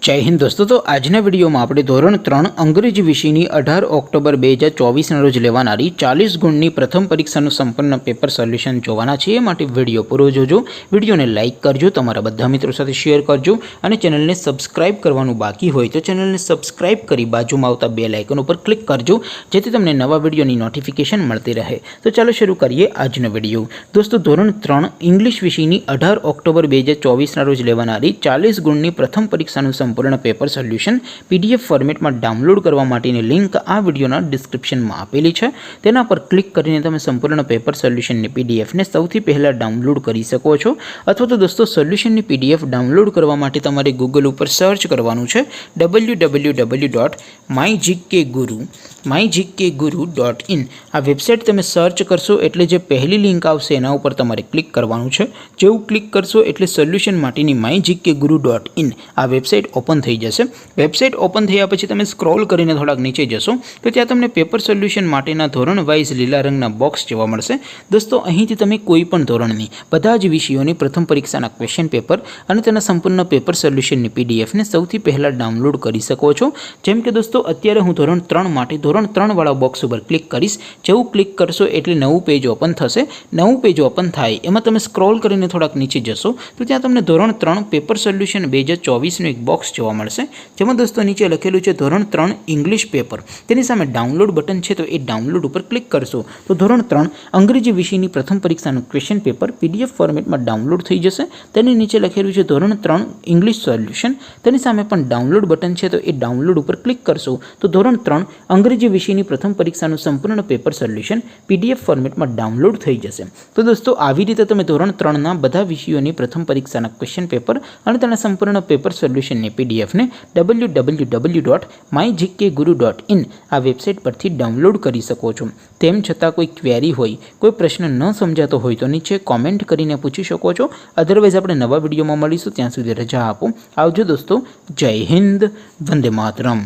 जय हिंद दोस्तों। तो आजना विडियो में આપણે ધોરણ 3 અંગ્રેજી વિષયની 18 ઓક્ટોબર 2024 ના રોજ લેવાનારી 40 ગુણની પ્રથમ પરીક્ષાનું સંપૂર્ણ પેપર સોલ્યુશન જોવાના છે। એ માટે વિડિયો પૂરો જોજો, વિડિયોને લાઈક કરજો, તમારા બધા મિત્રો સાથે શેર કરજો અને ચેનલને સબસ્ક્રાઇબ કરવાનું બાકી હોય તો ચેનલને સબસ્ક્રાઇબ કરી બાજુમાં આવતા બેલ આઇકન ઉપર ક્લિક કરજો જેથી તમને નવા વિડિયોની નોટિફિકેશન મળતી રહે। તો ચાલો શરૂ કરીએ આજનો વિડિયો। દોસ્તો ધોરણ 3 ઇંગ્લિશ વિષયની 18 ઓક્ટોબર 2024 ના રોજ લેવાનારી 40 ગુણની પ્રથમ પરીક્ષાનું संपूर्ण पेपर सोल्यूशन पीडीएफ फॉर्मेट में डाउनलॉड करवा माटेनी लिंक आ वीडियोना डिस्क्रिप्शन में आपेली है। तेना पर क्लिक करीने तमे संपूर्ण पेपर सोल्यूशन ने पीडीएफ ने सौथी पहला डाउनलॉड करी सको छो। अथवा तो दोस्तों सोल्यूशन ने पीडीएफ डाउनलॉड करवा माटे तमारे गूगल पर सर्च करवानुं छे www.mygkguru.in। आ वेबसाइट तमे सर्च करशो एटले जे पहली लिंक आवशे एना उपर तमारे क्लिक करवानुं छे। जेवुं क्लिक करशो एटले सोल्यूशन माटेनी mygkguru.in आ वेबसाइट ओपन थई जशे। वेबसाइट ओपन थया पछी तमे स्क्रॉल करीने थोड़ाक नीचे जशो तो त्यां तमने पेपर सोल्यूशन माटेना धोरण वाइज लीला रंगना बॉक्स जोवा मळशे। दोस्तों અહીંથી તમે કોઈ પણ ધોરણની બધા જ વિષયોની પ્રથમ પરીક્ષાના ક્વેશ્ચન પેપર અને તેના સંપૂર્ણ પેપર સોલ્યુશનની પીડીએફ ને સૌથી પહેલા ડાઉનલોડ કરી શકો છો। જેમ કે દોસ્તો અત્યારે હું ધોરણ 3 માટે ધોરણ 3 વાળા બોક્સ ઉપર ક્લિક કરીશ। જેવું ક્લિક કરશો એટલે નવું પેજ ઓપન થશે। નવું પેજ ઓપન થાય એમાં તમે સ્ક્રોલ કરીને થોડાક નીચે જશો તો ત્યાં તમને ધોરણ 3 પેપર સોલ્યુશન 2024 નું એક બોક્સ જોવા મળશે જેમાં दोस्तों नीचे लखेलू है धोरण 3 इंग्लिश पेपर। तेनी सामे डाउनलॉड बटन है तो ये डाउनलॉड पर क्लिक करशो तो धोरण 3 अंग्रेजी विषयनी प्रथम परीक्षाનું क्वेश्चन पेपर पीडीएफ फॉर्मेट में डाउनलॉड थई जशे। तेनी नीचे लखेलू है धोरण 3 इंग्लिश सोल्यूशन। तेनी सामे पण डाउनलॉड बटन है तो ये डाउनलॉड पर क्लिक करशो तो धोरण 3 अंग्रेजी विषयनी प्रथम परीक्षाનું संपूर्ण पेपर सोल्यूशन पीडीएफ फॉर्मेट में डाउनलॉड थई जशे। तो दोस्तों આવી રીતે તમે ધોરણ 3 ના બધા વિષયોની પ્રથમ પરીક્ષાના ક્વેશ્ચન પેપર અને તેના સંપૂર્ણ પેપર સોલ્યુશનની પીડીએફ ને www.mygkguru.in आ वेबसाइट पर डाउनलॉड करी सको छो। तेम छतां कोई क्वेरी होय, कोई प्रश्न न समजातो होय तो नीचे कॉमेंट करीने पूछी शको छो। अदरवाइज आपणे नवा विडियोमां मळीशुं, त्यां सुधी रजा आपो। आवजो दोस्तों। जय हिंद, वंदे मातरम।